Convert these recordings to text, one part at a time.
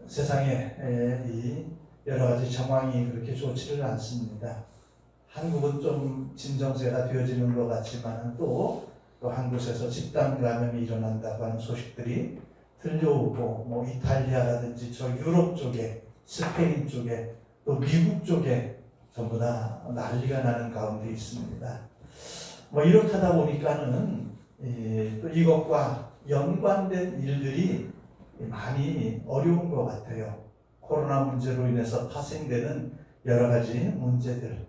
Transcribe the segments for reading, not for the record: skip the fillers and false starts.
세상에 이 여러 가지 정황이 그렇게 좋지를 않습니다. 한국은 좀 진정세가 되어지는 것 같지만 또 한 곳에서 집단 감염이 일어난다고 하는 소식들이 들려오고, 뭐 이탈리아라든지 저 유럽 쪽에, 스페인 쪽에, 또 미국 쪽에 전부 다 난리가 나는 가운데 있습니다. 뭐 이렇게 하다 보니까는 또 이것과 연관된 일들이 많이 어려운 것 같아요. 코로나 문제로 인해서 파생되는 여러 가지 문제들,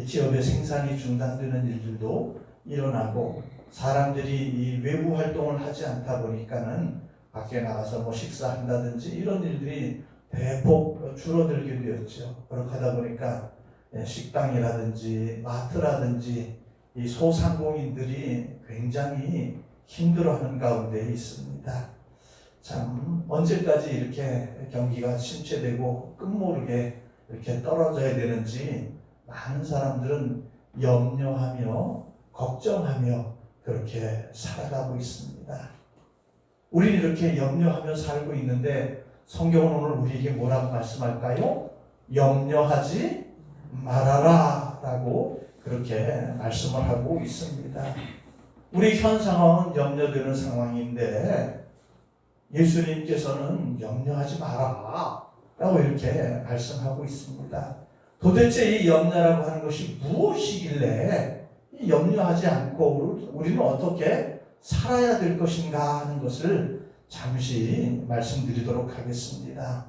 기업의 생산이 중단되는 일들도 일어나고, 사람들이 이 외부 활동을 하지 않다 보니까는 밖에 나가서 뭐 식사한다든지 이런 일들이 대폭 줄어들게 되었죠. 그렇게 하다 보니까 식당이라든지 마트라든지 이 소상공인들이 굉장히 힘들어하는 가운데 있습니다. 참 언제까지 이렇게 경기가 침체되고 끝모르게 이렇게 떨어져야 되는지 많은 사람들은 염려하며 걱정하며 그렇게 살아가고 있습니다. 우리는 이렇게 염려하며 살고 있는데 성경은 오늘 우리에게 뭐라고 말씀할까요? 염려하지 말아라 라고 그렇게 말씀을 하고 있습니다. 우리 현 상황은 염려되는 상황인데 예수님께서는 염려하지 마라 라고 이렇게 말씀하고 있습니다. 도대체 이 염려라고 하는 것이 무엇이길래 이 염려하지 않고 우리는 어떻게 살아야 될 것인가 하는 것을 잠시 말씀드리도록 하겠습니다.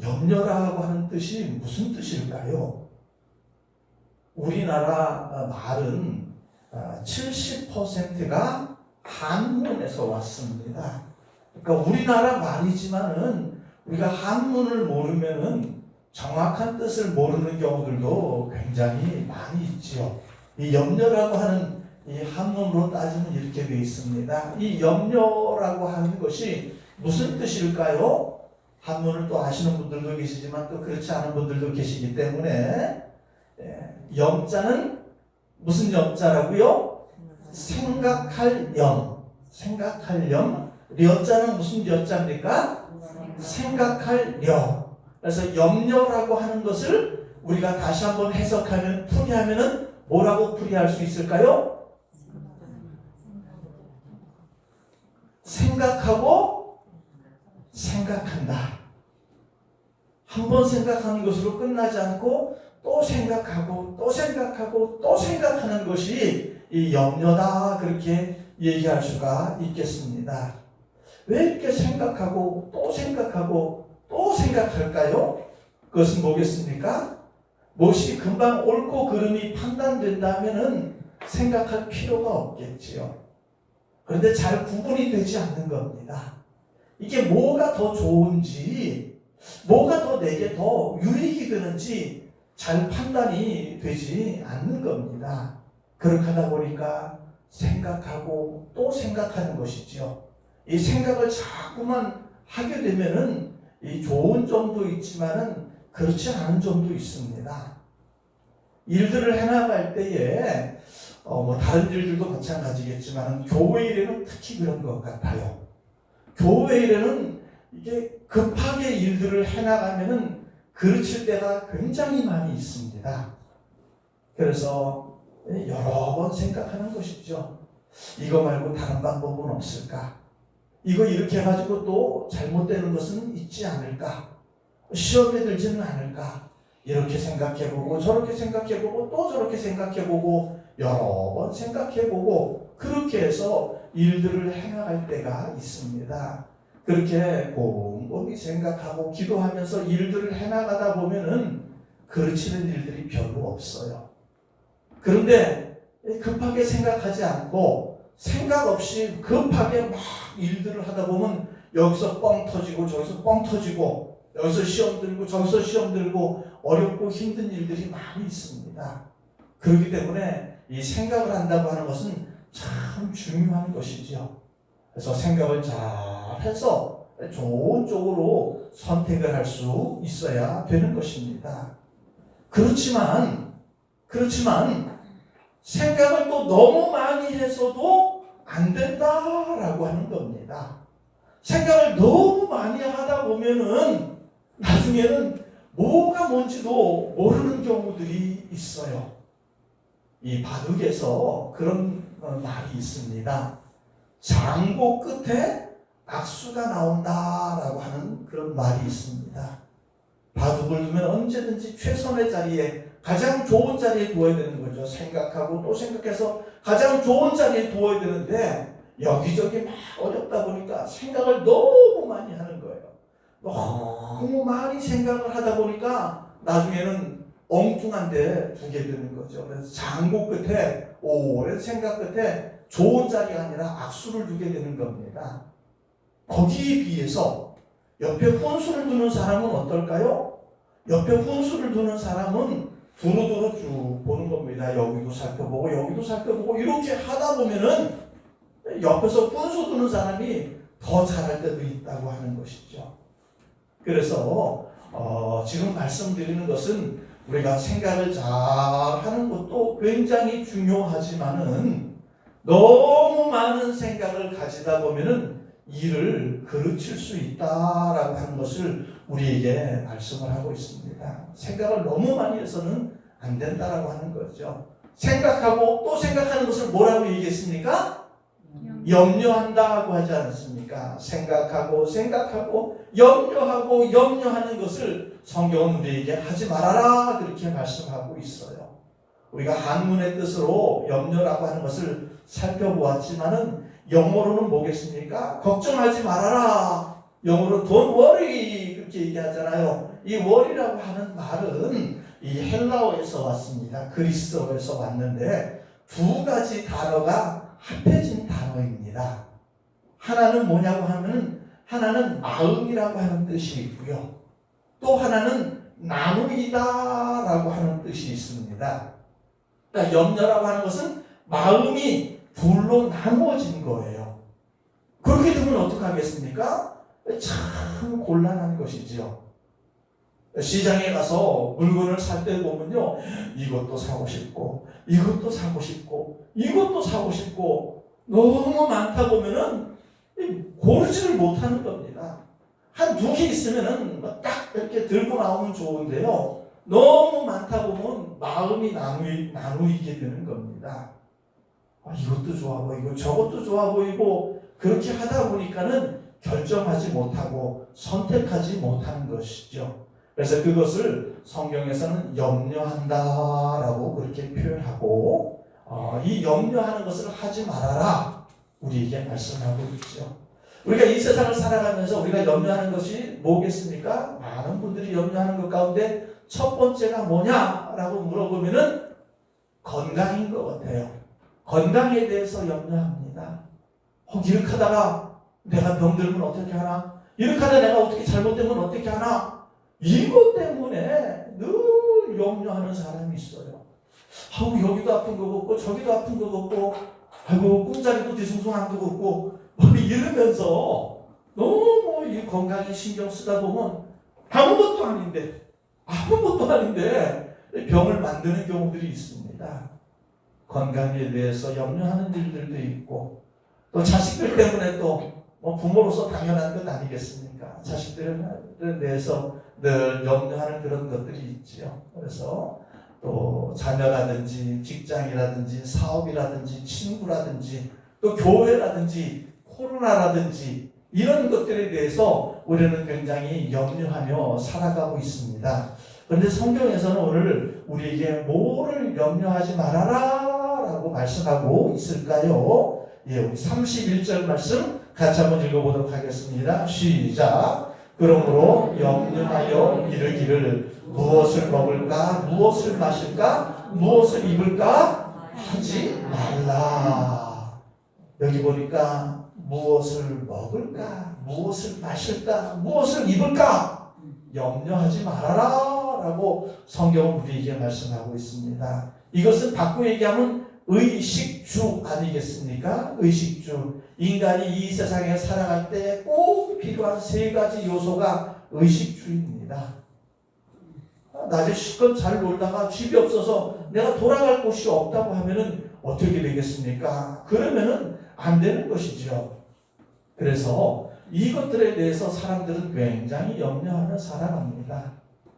염려라고 하는 뜻이 무슨 뜻일까요? 우리나라 말은 70%가 한문에서 왔습니다. 그러니까 우리나라 말이지만은 우리가 한문을 모르면은 정확한 뜻을 모르는 경우들도 굉장히 많이 있지요. 이 염려라고 하는 이 한문으로 따지면 이렇게 되어 있습니다. 이 염려라고 하는 것이 무슨 뜻일까요? 한문을 또 아시는 분들도 계시지만 또 그렇지 않은 분들도 계시기 때문에 염자는 무슨 염자라고요? 생각할 염. 생각할 염. 려자는 무슨 려자입니까? 생각할 려. 그래서 염려라고 하는 것을 우리가 다시 한번 해석하면 풀이하면은 뭐라고 풀이할 수 있을까요? 생각하고 생각한다. 한 번 생각하는 것으로 끝나지 않고 또 생각하고 또 생각하고 또 생각하는 것이 이 염려다 그렇게 얘기할 수가 있겠습니다. 왜 이렇게 생각하고 또 생각하고 또 생각할까요? 그것은 뭐겠습니까? 무엇이 금방 옳고 그름이 판단된다면은 생각할 필요가 없겠지요. 그런데 잘 구분이 되지 않는 겁니다. 이게 뭐가 더 좋은지, 뭐가 더 내게 더 유익이 되는지 잘 판단이 되지 않는 겁니다. 그렇게 하다 보니까 생각하고 또 생각하는 것이죠. 이 생각을 자꾸만 하게 되면은 이 좋은 점도 있지만은 그렇지 않은 점도 있습니다. 일들을 해나갈 때에 뭐 다른 일들도 마찬가지겠지만 교회 일에는 특히 그런 것 같아요. 교회 일에는 이게 급하게 일들을 해나가면은 그르칠 때가 굉장히 많이 있습니다. 그래서 여러 번 생각하는 것이죠. 이거 말고 다른 방법은 없을까? 이거 이렇게 해가지고 또 잘못되는 것은 있지 않을까? 시험에 들지는 않을까? 이렇게 생각해보고 저렇게 생각해보고 또 저렇게 생각해보고 여러 번 생각해보고 그렇게 해서 일들을 해나갈 때가 있습니다. 그렇게 곰곰이 생각하고 기도하면서 일들을 해나가다 보면은 그르치는 일들이 별로 없어요. 그런데 급하게 생각하지 않고 생각 없이 급하게 막 일들을 하다 보면 여기서 뻥 터지고 저기서 뻥 터지고 여기서 시험 들고 저기서 시험 들고 어렵고 힘든 일들이 많이 있습니다. 그렇기 때문에 이 생각을 한다고 하는 것은 참 중요한 것이죠. 그래서 생각을 잘 해서 좋은 쪽으로 선택을 할 수 있어야 되는 것입니다. 그렇지만 생각을 또 너무 많이 해서도 안 된다라고 하는 겁니다. 생각을 너무 많이 하다 보면은 나중에는 뭐가 뭔지도 모르는 경우들이 있어요. 이 바둑에서 그런 말이 있습니다. 장고 끝에 악수가 나온다라고 하는 그런 말이 있습니다. 바둑을 두면 언제든지 최선의 자리에, 가장 좋은 자리에 두어야 되는 거죠. 생각하고 또 생각해서 가장 좋은 자리에 두어야 되는데 여기저기 막 어렵다 보니까 생각을 너무 많이 하는 거예요. 너무 많이 생각을 하다 보니까 나중에는 엉뚱한 데 두게 되는 거죠. 그래서 장고 끝에, 오랜 생각 끝에 좋은 자리가 아니라 악수를 두게 되는 겁니다. 거기에 비해서 옆에 훈수를 두는 사람은 어떨까요? 옆에 훈수를 두는 사람은 두루두루 쭉 보는 겁니다. 여기도 살펴보고 여기도 살펴보고 이렇게 하다 보면은 옆에서 훈수 두는 사람이 더 잘할 때도 있다고 하는 것이죠. 그래서 지금 말씀드리는 것은 우리가 생각을 잘 하는 것도 굉장히 중요하지만은 너무 많은 생각을 가지다 보면은 일을 그르칠 수 있다라고 하는 것을 우리에게 말씀을 하고 있습니다. 생각을 너무 많이 해서는 안 된다라고 하는 거죠. 생각하고 또 생각하는 것을 뭐라고 얘기했습니까? 염려한다고 하지 않습니까? 생각하고 염려하는 것을 성경은 우리에게 하지 말아라 그렇게 말씀하고 있어요. 우리가 한문의 뜻으로 염려라고 하는 것을 살펴보았지만은 영어로는 뭐겠습니까? 걱정하지 말아라. 영어로 don't worry 그렇게 얘기하잖아요. 이 worry라고 하는 말은 이 헬라어에서 왔습니다. 그리스어에서 왔는데 두 가지 단어가 합해진 단어입니다. 하나는 뭐냐고 하면 하나는 마음이라고 하는 뜻이 있고요. 또 하나는 나누이다라고 하는 뜻이 있습니다. 그러니까 염려라고 하는 것은 마음이 둘로 나누어진 거예요. 그렇게 되면 어떡하겠습니까? 참 곤란한 것이지요. 시장에 가서 물건을 살 때 보면요, 이것도 사고 싶고 이것도 사고 싶고 이것도 사고 싶고 너무 많다 보면은 고르지를 못하는 겁니다. 한 두 개 있으면은 딱 이렇게 들고 나오면 좋은데요, 너무 많다 보면 마음이 나누이게 되는 겁니다. 이것도 좋아 보이고 저것도 좋아 보이고 그렇게 하다 보니까는 결정하지 못하고 선택하지 못하는 것이죠. 그래서 그것을 성경에서는 염려한다라고 그렇게 표현하고 이 염려하는 것을 하지 말아라 우리에게 말씀하고 있죠. 우리가 이 세상을 살아가면서 우리가 염려하는 것이 뭐겠습니까? 많은 분들이 염려하는 것 가운데 첫 번째가 뭐냐라고 물어보면은 건강인 것 같아요. 건강에 대해서 염려합니다. 이렇게 하다가 내가 병들면 어떻게 하나? 이렇게 하다가 내가 어떻게 잘못되면 어떻게 하나? 이것 때문에 늘 염려하는 사람이 있어요. 여기도 아픈 거 같고 저기도 아픈 거 같고 꿈자리도 뒤숭숭한 거 같고 이러면서 너무 이 건강에 신경 쓰다 보면 아무것도 아닌데 병을 만드는 경우들이 있습니다. 건강에 대해서 염려하는 일들도 있고 또 자식들 때문에 또 부모로서 당연한 것 아니겠습니까? 자식들에 대해서 늘 염려하는 그런 것들이 있지요. 그래서 또 자녀라든지 직장이라든지 사업이라든지 친구라든지 또 교회라든지 코로나라든지 이런 것들에 대해서 우리는 굉장히 염려하며 살아가고 있습니다. 그런데 성경에서는 오늘 우리에게 뭐를 염려하지 말아라 라고 말씀하고 있을까요? 우리 31절 말씀 같이 한번 읽어보도록 하겠습니다. 시작. 그러므로 염려하여 이르기를 무엇을 먹을까, 무엇을 마실까, 무엇을 입을까 하지 말라. 여기 보니까 무엇을 먹을까, 무엇을 마실까, 무엇을 입을까 염려하지 말아라 라고 성경은 우리에게 말씀하고 있습니다. 이것은 바꾸어 얘기하면 의식주 아니겠습니까? 의식주. 인간이 이 세상에 살아갈 때 꼭 필요한 세 가지 요소가 의식주입니다. 낮에 실컷 잘 놀다가 집이 없어서 내가 돌아갈 곳이 없다고 하면은 어떻게 되겠습니까? 그러면은 안 되는 것이죠. 그래서 이것들에 대해서 사람들은 굉장히 염려하며 살아갑니다.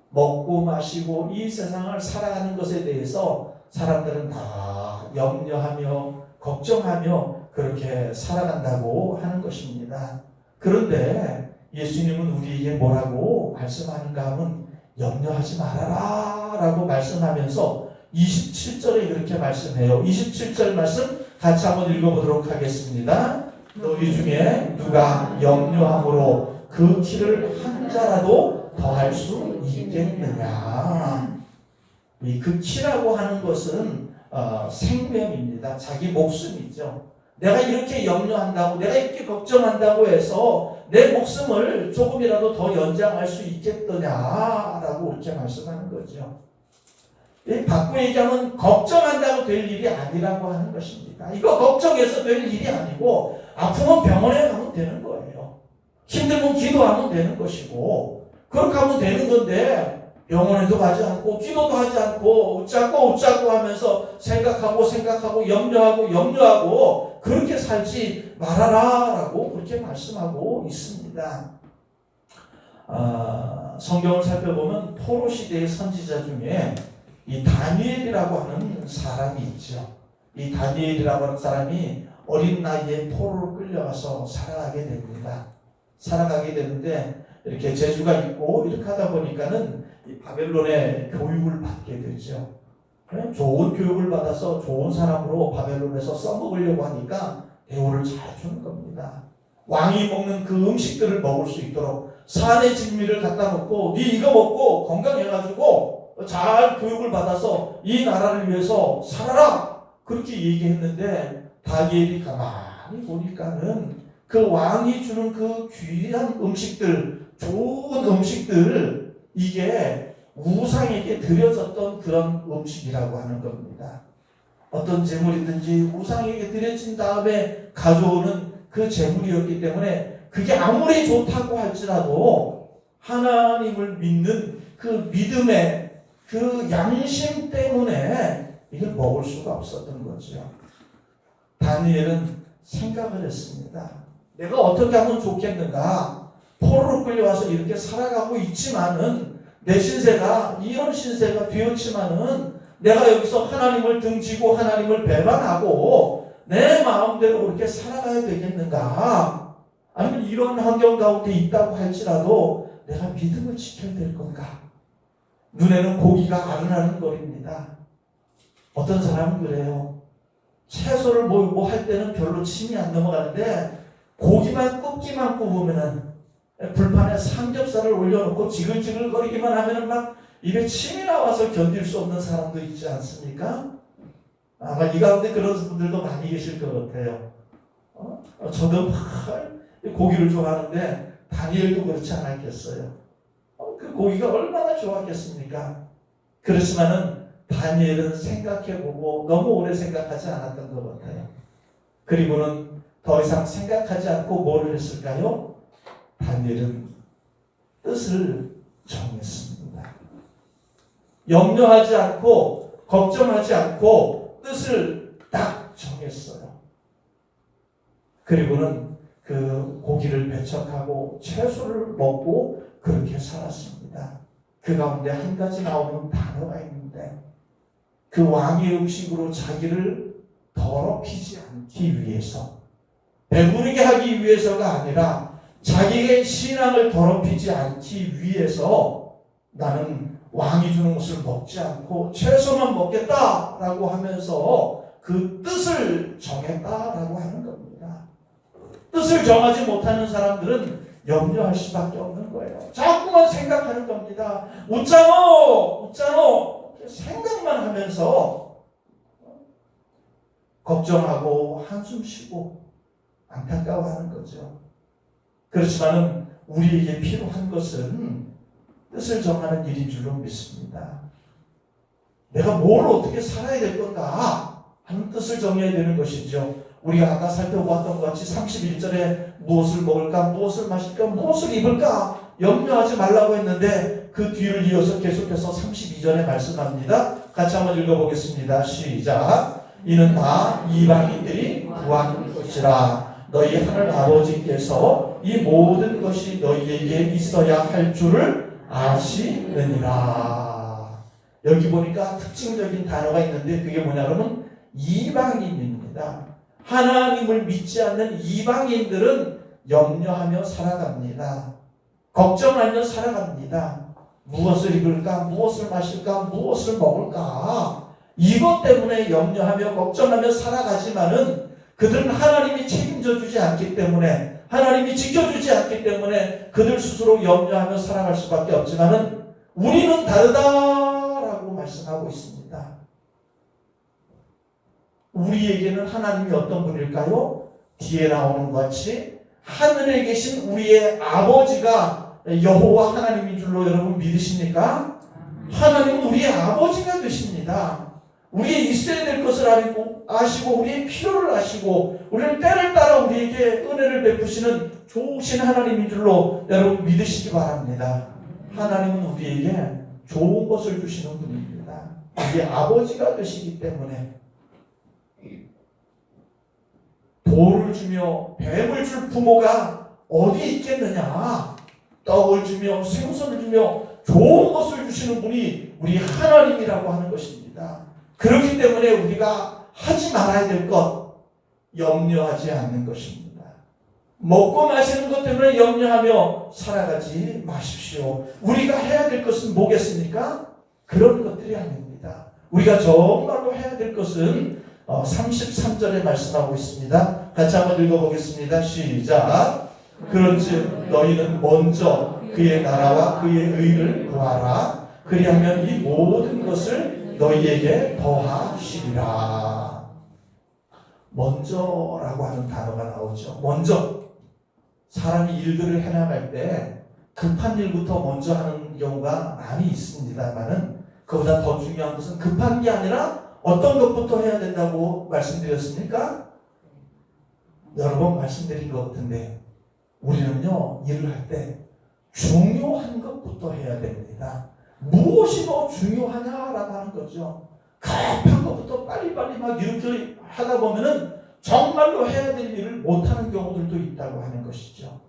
먹고 마시고 이 세상을 살아가는 것에 대해서 사람들은 다 염려하며 걱정하며 그렇게 살아간다고 하는 것입니다. 그런데 예수님은 우리에게 뭐라고 말씀하는가 하면 염려하지 말아라 라고 말씀하면서 27절에 그렇게 말씀해요. 27절 말씀 같이 한번 읽어보도록 하겠습니다. 너희 중에 누가 염려함으로 그 키를 한 자라도 더할 수 있겠느냐. 그 키라고 하는 것은 생명입니다. 자기 목숨이죠. 내가 이렇게 염려한다고, 내가 이렇게 걱정한다고 해서 내 목숨을 조금이라도 더 연장할 수 있겠더냐라고 이렇게 말씀하는 거죠. 바꿔 얘기하면 걱정한다고 될 일이 아니라고 하는 것입니다. 이거 걱정해서 될 일이 아니고 아프면 병원에 가면 되는 거예요. 힘들면 기도하면 되는 것이고 그렇게 하면 되는 건데 병원에도 가지 않고 기도도 하지 않고 웃자고 하면서 생각하고 염려하고 그렇게 살지 말아라라고 그렇게 말씀하고 있습니다. 성경을 살펴보면 포로 시대의 선지자 중에 이 다니엘이라고 하는 사람이 있죠. 이 다니엘이라고 하는 사람이 어린 나이에 포로로 끌려가서 살아가게 됩니다. 살아가게 되는데 이렇게 재주가 있고 이렇게 하다 보니까는 이 바벨론의 교육을 받게 되죠. 좋은 교육을 받아서 좋은 사람으로 바벨론에서 써먹으려고 하니까 대우를 잘 주는 겁니다. 왕이 먹는 그 음식들을 먹을 수 있도록 산의 진미를 갖다 놓고 네 이거 먹고 건강해가지고 잘 교육을 받아서 이 나라를 위해서 살아라 그렇게 얘기했는데 다니엘이 가만히 보니까는 그 왕이 주는 그 귀한 음식들, 좋은 음식들 이게 우상에게 드려졌던 그런 음식이라고 하는 겁니다. 어떤 재물이든지 우상에게 드려진 다음에 가져오는 그 재물이었기 때문에 그게 아무리 좋다고 할지라도 하나님을 믿는 그 믿음의 그 양심 때문에 이걸 먹을 수가 없었던 거죠. 다니엘은 생각을 했습니다. 내가 어떻게 하면 좋겠는가? 포로로 끌려와서 이렇게 살아가고 있지만은 내 신세가 이런 신세가 되었지만은 내가 여기서 하나님을 등지고 하나님을 배반하고 내 마음대로 그렇게 살아가야 되겠는가? 아니면 이런 환경 가운데 있다고 할지라도 내가 믿음을 지켜야 될 건가? 눈에는 고기가 아른아른 거립니다. 어떤 사람은 그래요. 채소를 뭐 할 때는 별로 침이 안 넘어가는데 고기만 굽기만 굽으면은 불판에 삼겹살을 올려놓고 지글지글 거리기만 하면은 막 입에 침이 나와서 견딜 수 없는 사람도 있지 않습니까? 아마 이 가운데 그런 분들도 많이 계실 것 같아요. 저도 막 고기를 좋아하는데 다니엘도 그렇지 않았겠어요. 그 고기가 얼마나 좋았겠습니까? 그렇지만은 다니엘은 생각해보고 너무 오래 생각하지 않았던 것 같아요. 그리고는 더 이상 생각하지 않고 뭐를 했을까요? 다니엘은 뜻을 정했습니다. 염려하지 않고 걱정하지 않고 뜻을 딱 정했어요. 그리고는 그 고기를 배척하고 채소를 먹고 그렇게 살았습니다. 그 가운데 한 가지 나오는 단어가 있는데 그 왕의 음식으로 자기를 더럽히지 않기 위해서 배부르게 하기 위해서가 아니라 자기의 신앙을 더럽히지 않기 위해서 나는 왕이 주는 것을 먹지 않고 채소만 먹겠다라고 하면서 그 뜻을 정했다라고 하는 겁니다. 뜻을 정하지 못하는 사람들은 염려할 수밖에 없는 거예요. 자꾸만 생각하는 겁니다. 웃잖아 생각만 하면서 걱정하고 한숨 쉬고 안타까워하는 거죠. 그렇지만 우리에게 필요한 것은 뜻을 정하는 일인 줄로 믿습니다. 내가 뭘 어떻게 살아야 될 건가 하는 뜻을 정해야 되는 것이죠. 우리가 아까 살펴보았던 것 같이 31절에 무엇을 먹을까, 무엇을 마실까, 무엇을 입을까 염려하지 말라고 했는데 그 뒤를 이어서 계속해서 32절에 말씀합니다. 같이 한번 읽어보겠습니다. 시작. 이는 다 이방인들이 구하는 것이라. 너희 하늘 아버지께서 이 모든 것이 너희에게 있어야 할 줄을 아시느니라. 여기 보니까 특징적인 단어가 있는데 그게 뭐냐면 이방인입니다. 하나님을 믿지 않는 이방인들은 염려하며 살아갑니다. 걱정하며 살아갑니다. 무엇을 입을까? 무엇을 마실까? 무엇을 먹을까? 이것 때문에 염려하며 걱정하며 살아가지만은 그들은 하나님이 책임져 주지 않기 때문에, 하나님이 지켜주지 않기 때문에 그들 스스로 염려하며 살아갈 수밖에 없지만은 우리는 다르다라고 말씀하고 있습니다. 우리에게는 하나님이 어떤 분일까요? 뒤에 나오는 것 같이 하늘에 계신 우리의 아버지가 여호와 하나님인 줄로 여러분 믿으십니까? 하나님은 우리의 아버지가 되십니다. 우리의 있어야 될 것을 아시고 우리의 필요를 아시고 우리를 때를 따라 우리에게 은혜를 베푸시는 좋으신 하나님인 줄로 여러분 믿으시기 바랍니다. 하나님은 우리에게 좋은 것을 주시는 분입니다. 우리의 아버지가 되시기 때문에 돌을 주며 뱀을 줄 부모가 어디 있겠느냐? 떡을 주며 생선을 주며 좋은 것을 주시는 분이 우리 하나님이라고 하는 것입니다. 그렇기 때문에 우리가 하지 말아야 될 것, 염려하지 않는 것입니다. 먹고 마시는 것 때문에 염려하며 살아가지 마십시오. 우리가 해야 될 것은 뭐겠습니까? 그런 것들이 아닙니다. 우리가 정말로 해야 될 것은 33절에 말씀하고 있습니다. 같이 한번 읽어보겠습니다. 시작. 그런즉 너희는 먼저 그의 나라와 그의 의를 구하라. 그리하면 이 모든 것을 너희에게 더하시리라. 먼저라고 하는 단어가 나오죠. 먼저. 사람이 일들을 해나갈 때 급한 일부터 먼저 하는 경우가 많이 있습니다만은 그보다 더 중요한 것은 급한 게 아니라 어떤 것부터 해야 된다고 말씀드렸습니까? 여러 번 말씀드린 것 같은데 우리는요 일을 할 때 중요한 것부터 해야 됩니다. 무엇이 더 중요하냐라고 하는 거죠. 급한 것부터 빨리빨리 막 이렇게 하다 보면은 정말로 해야 될 일을 못하는 경우들도 있다고 하는 것이죠.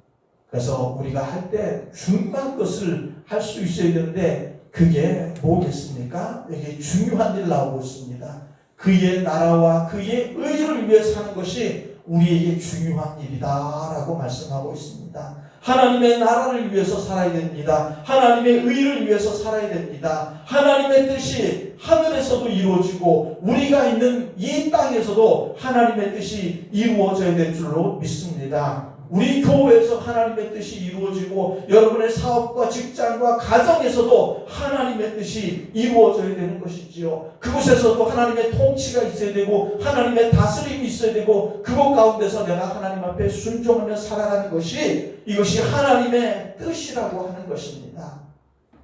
그래서 우리가 할 때 중요한 것을 할 수 있어야 되는데 그게 뭐겠습니까? 여기 중요한 일 나오고 있습니다. 그의 나라와 그의 의를 위해 사는 것이 우리에게 중요한 일이다라고 말씀하고 있습니다. 하나님의 나라를 위해서 살아야 됩니다. 하나님의 의를 위해서 살아야 됩니다. 하나님의 뜻이 하늘에서도 이루어지고 우리가 있는 이 땅에서도 하나님의 뜻이 이루어져야 될 줄로 믿습니다. 우리 교회에서 하나님의 뜻이 이루어지고 여러분의 사업과 직장과 가정에서도 하나님의 뜻이 이루어져야 되는 것이지요. 그곳에서도 하나님의 통치가 있어야 되고 하나님의 다스림이 있어야 되고 그곳 가운데서 내가 하나님 앞에 순종하며 살아가는 것이 이것이 하나님의 뜻이라고 하는 것입니다.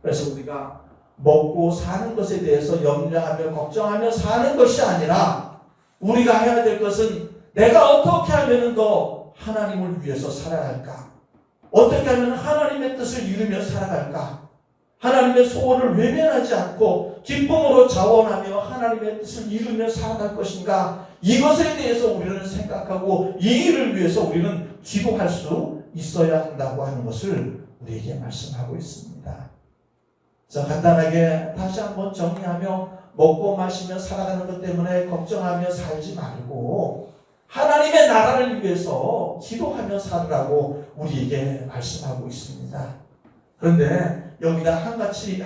그래서 우리가 먹고 사는 것에 대해서 염려하며 걱정하며 사는 것이 아니라 우리가 해야 될 것은 내가 어떻게 하면 더 하나님을 위해서 살아갈까? 어떻게 하면 하나님의 뜻을 이루며 살아갈까? 하나님의 소원을 외면하지 않고 기쁨으로 자원하며 하나님의 뜻을 이루며 살아갈 것인가? 이것에 대해서 우리는 생각하고 이 일을 위해서 우리는 기도할 수 있어야 한다고 하는 것을 우리에게 말씀하고 있습니다. 자, 간단하게 다시 한번 정리하며 먹고 마시며 살아가는 것 때문에 걱정하며 살지 말고 하나님의 나라를 위해서 기도하며 살으라고 우리에게 말씀하고 있습니다. 그런데 여기다 한 가지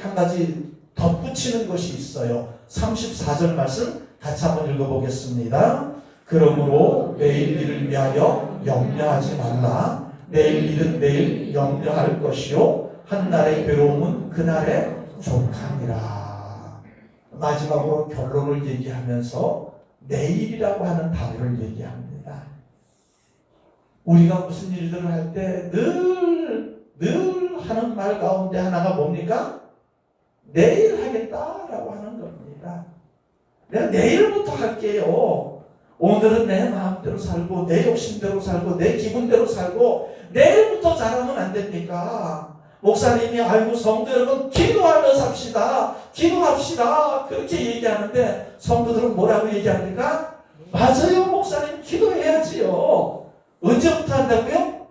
덧붙이는 것이 있어요. 34절 말씀 같이 한번 읽어보겠습니다. 그러므로 내일 일을 위하여 염려하지 말라. 내일 일은 내일 염려할 것이요 한날의 괴로움은 그날의 족함이라. 마지막으로 결론을 얘기하면서 내일이라고 하는 단어를 얘기합니다. 우리가 무슨 일들을 할 때 늘 하는 말 가운데 하나가 뭡니까? 내일 하겠다라고 하는 겁니다. 내가 내일부터 할게요. 오늘은 내 마음대로 살고 내 욕심대로 살고 내 기분대로 살고 내일부터 잘하면 안 됩니까? 목사님이 아이고 성도 여러분 기도하며 삽시다. 기도합시다. 그렇게 얘기하는데 성도들은 뭐라고 얘기합니까? 맞아요 목사님 기도해야지요. 언제부터 한다고요?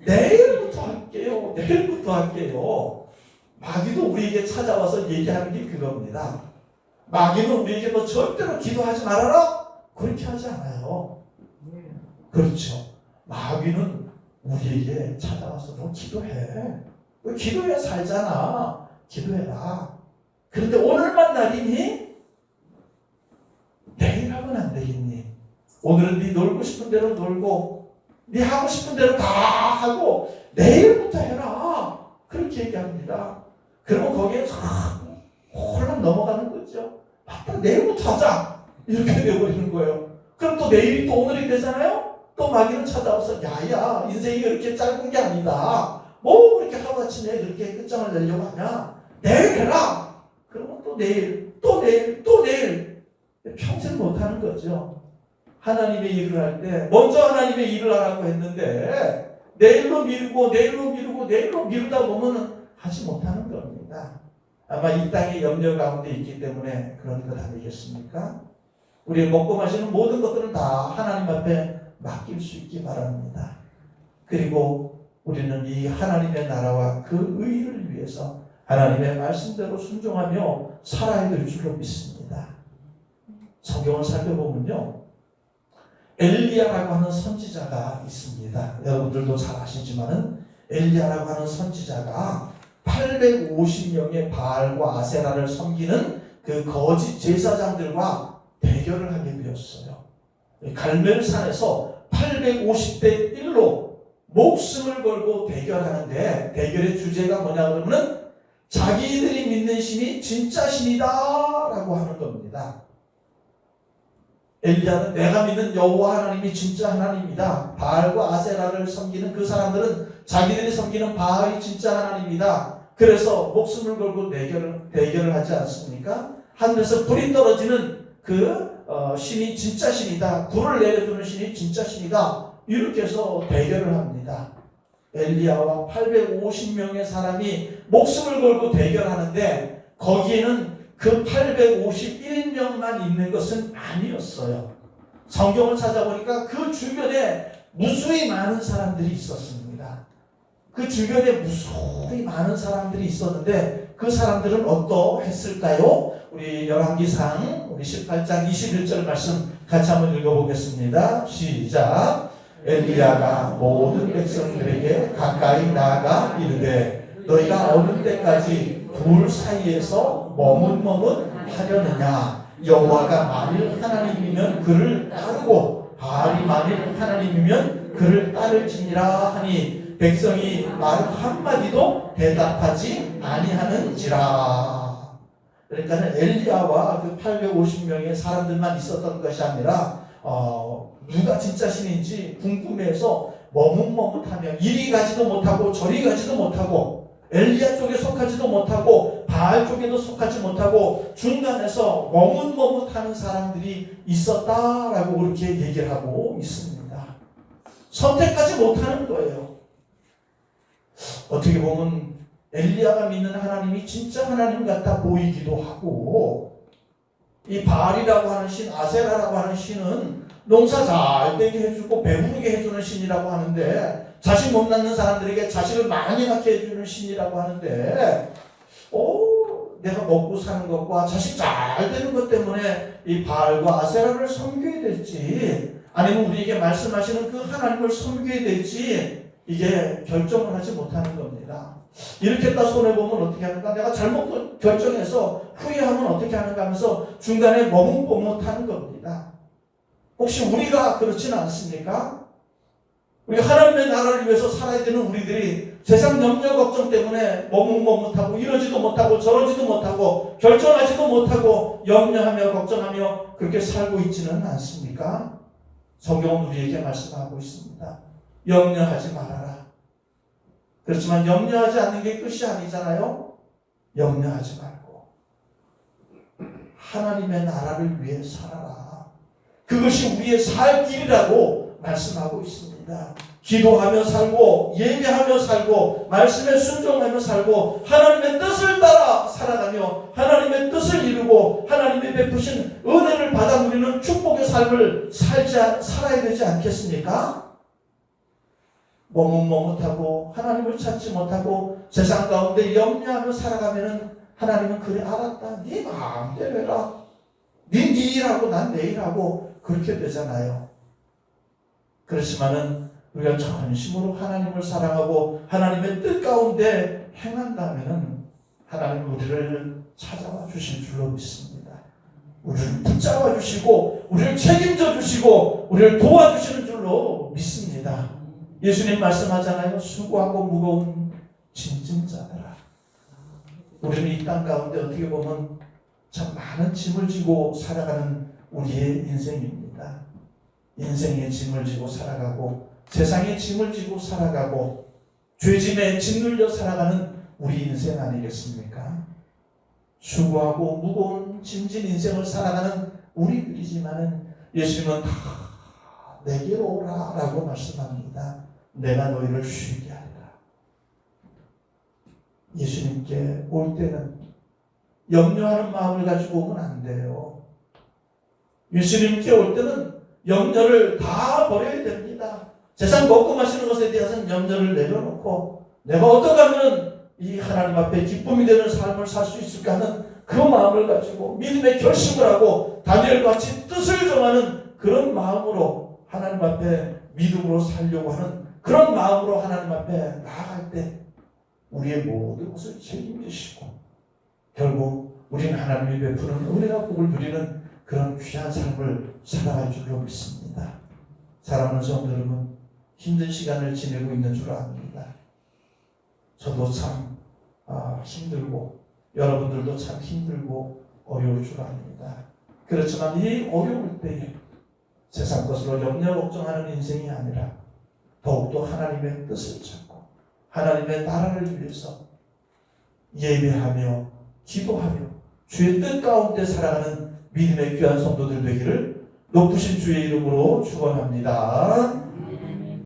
내일부터 할게요. 내일부터 할게요. 마귀도 우리에게 찾아와서 얘기하는 게 그겁니다. 마귀는 우리에게 뭐 절대로 기도하지 말아라 그렇게 하지 않아요. 그렇죠. 마귀는 우리에게 찾아와서 너 기도해. 왜 기도해야 살잖아. 기도해라. 그런데 오늘만 날이니? 내일 하면 안 되겠니? 오늘은 네 놀고 싶은 대로 놀고 네 하고 싶은 대로 다 하고 내일부터 해라. 그렇게 얘기합니다. 그러면 거기에 홀랑 넘어가는 거죠. 맞다, 내일부터 하자. 이렇게 되어버리는 거예요. 그럼 또 내일이 또 오늘이 되잖아요. 또 마귀는 찾아와서 야야 인생이 그렇게 짧은 게 아니다. 뭐 그렇게 하루아침에 그렇게 끝장을 내려고 하냐. 내일 해라. 그러면 또 내일 또 내일 또 내일 평생 못하는 거죠. 하나님의 일을 할 때 먼저 하나님의 일을 하라고 했는데 내일로 미루고 내일로 미루고 내일로 미루다 보면 하지 못하는 겁니다. 아마 이 땅의 염려 가운데 있기 때문에 그런 것 아니겠습니까? 우리 먹고 마시는 모든 것들은 다 하나님 앞에 맡길 수 있기 바랍니다. 그리고 우리는 이 하나님의 나라와 그 의를 위해서 하나님의 말씀대로 순종하며 살아야 될 줄로 믿습니다. 성경을 살펴보면요, 엘리야라고 하는 선지자가 있습니다. 여러분들도 잘 아시지만은 엘리야라고 하는 선지자가 850명의 바알과 아세라를 섬기는 그 거짓 제사장들과 대결을 하게 되었어요. 갈멜산에서 850대 1로 목숨을 걸고 대결하는데, 대결의 주제가 뭐냐 그러면 자기들이 믿는 신이 진짜 신이다 라고 하는 겁니다. 엘리야는 내가 믿는 여호와 하나님이 진짜 하나님이다. 바알과 아세라를 섬기는 그 사람들은 자기들이 섬기는 바알이 진짜 하나님이다. 그래서 목숨을 걸고 대결을 하지 않습니까? 하늘에서 불이 떨어지는 그 신이 진짜 신이다. 불을 내려주는 신이 진짜 신이다. 이렇게 해서 대결을 합니다. 엘리야와 850명의 사람이 목숨을 걸고 대결하는데 거기에는 그 851명만 있는 것은 아니었어요. 성경을 찾아보니까 그 주변에 무수히 많은 사람들이 있었습니다. 그 주변에 무수히 많은 사람들이 있었는데 그 사람들은 어떠했을까요? 우리 열왕기상 우리 18장 21절 말씀 같이 한번 읽어보겠습니다. 시작. 엘리야가 모든 백성들에게 가까이 나아가 이르되 너희가 어느 때까지 불 사이에서 머뭇머뭇하려느냐. 여호와가 만일 하나님이면 그를 따르고 바알이 만일 하나님이면 그를 따를지니라 하니 백성이 말 한마디도 대답하지 아니하는지라. 그러니까 엘리야와 그 850명의 사람들만 있었던 것이 아니라 누가 진짜 신인지 궁금해서 머뭇머뭇하며 이리 가지도 못하고 저리 가지도 못하고 엘리야 쪽에 속하지도 못하고 바알 쪽에도 속하지 못하고 중간에서 머뭇머뭇하는 사람들이 있었다라고 그렇게 얘기를 하고 있습니다. 선택하지 못하는 거예요. 어떻게 보면 엘리야가 믿는 하나님이 진짜 하나님 같아 보이기도 하고, 이 바알이라고 하는 신, 아세라라고 하는 신은 농사 잘 되게 해주고 배부르게 해주는 신이라고 하는데, 자식 못 낳는 사람들에게 자식을 많이 낳게 해주는 신이라고 하는데, 내가 먹고 사는 것과 자식 잘 되는 것 때문에 이 바알과 아세라를 섬겨야 될지, 아니면 우리에게 말씀하시는 그 하나님을 섬겨야 될지, 이게 결정을 하지 못하는 겁니다. 이렇게 딱 손해보면 어떻게 하는가? 내가 잘못 결정해서 후회하면 어떻게 하는가 하면서 중간에 머뭇머뭇하는 겁니다. 혹시 우리가 그렇지는 않습니까? 우리가 하나님의 나라를 위해서 살아야 되는 우리들이 세상 염려 걱정 때문에 머뭇머뭇하고 이러지도 못하고 저러지도 못하고 결정하지도 못하고 염려하며 걱정하며 그렇게 살고 있지는 않습니까? 성경은 우리에게 말씀하고 있습니다. 염려하지 말아라. 그렇지만 염려하지 않는 게 끝이 아니잖아요. 염려하지 말고 하나님의 나라를 위해 살아라. 그것이 우리의 살 길이라고 말씀하고 있습니다. 기도하며 살고 예배하며 살고 말씀에 순종하며 살고 하나님의 뜻을 따라 살아가며 하나님의 뜻을 이루고 하나님의 베푸신 은혜를 받아 누리는 축복의 삶을 살아야 되지 않겠습니까? 머뭇머뭇하고 하나님을 찾지 못하고 세상 가운데 염려하며 살아가면은 하나님은 그래 알았다. 네 마음대로 해라. 네 일하고 난 내 일하고 그렇게 되잖아요. 그렇지만은 우리가 전심으로 하나님을 사랑하고 하나님의 뜻 가운데 행한다면은 하나님은 우리를 찾아와 주실 줄로 믿습니다. 우리를 붙잡아 주시고 우리를 책임져 주시고 우리를 도와주시는 줄로 믿습니다. 예수님 말씀하잖아요. 수고하고 무거운 짐진 자들아. 우리는 이 땅 가운데 어떻게 보면 참 많은 짐을 지고 살아가는 우리의 인생입니다. 인생의 짐을 지고 살아가고 세상의 짐을 지고 살아가고 죄짐에 짓눌려 살아가는 우리 인생 아니겠습니까? 수고하고 무거운 짐진 인생을 살아가는 우리들이지만은 예수님은 다 내게로 오라 라고 말씀합니다. 내가 너희를 쉬게 하리라. 예수님께 올 때는 염려하는 마음을 가지고 오면 안 돼요. 예수님께 올 때는 염려를 다 버려야 됩니다. 세상 먹고 마시는 것에 대해서는 염려를 내려놓고 내가 어떻게 하면 이 하나님 앞에 기쁨이 되는 삶을 살 수 있을까 하는 그 마음을 가지고 믿음의 결심을 하고 다니엘같이 뜻을 정하는 그런 마음으로 하나님 앞에 믿음으로 살려고 하는 그런 마음으로 하나님 앞에 나아갈 때 우리의 모든 것을 책임지시고 결국 우리는 하나님이 베푸는 은혜와 복을 누리는 그런 귀한 삶을 살아갈 줄로 믿습니다. 사랑하는 성도 여러분, 힘든 시간을 지내고 있는 줄 압니다. 저도 참 힘들고 여러분들도 참 힘들고 어려울 줄 압니다. 그렇지만 이 어려울 때에 세상 것으로 염려 걱정하는 인생이 아니라 더욱더 하나님의 뜻을 찾고 하나님의 나라를 위해서 예배하며 기도하며 주의 뜻 가운데 살아가는 믿음의 귀한 성도들 되기를 높으신 주의 이름으로 축원합니다.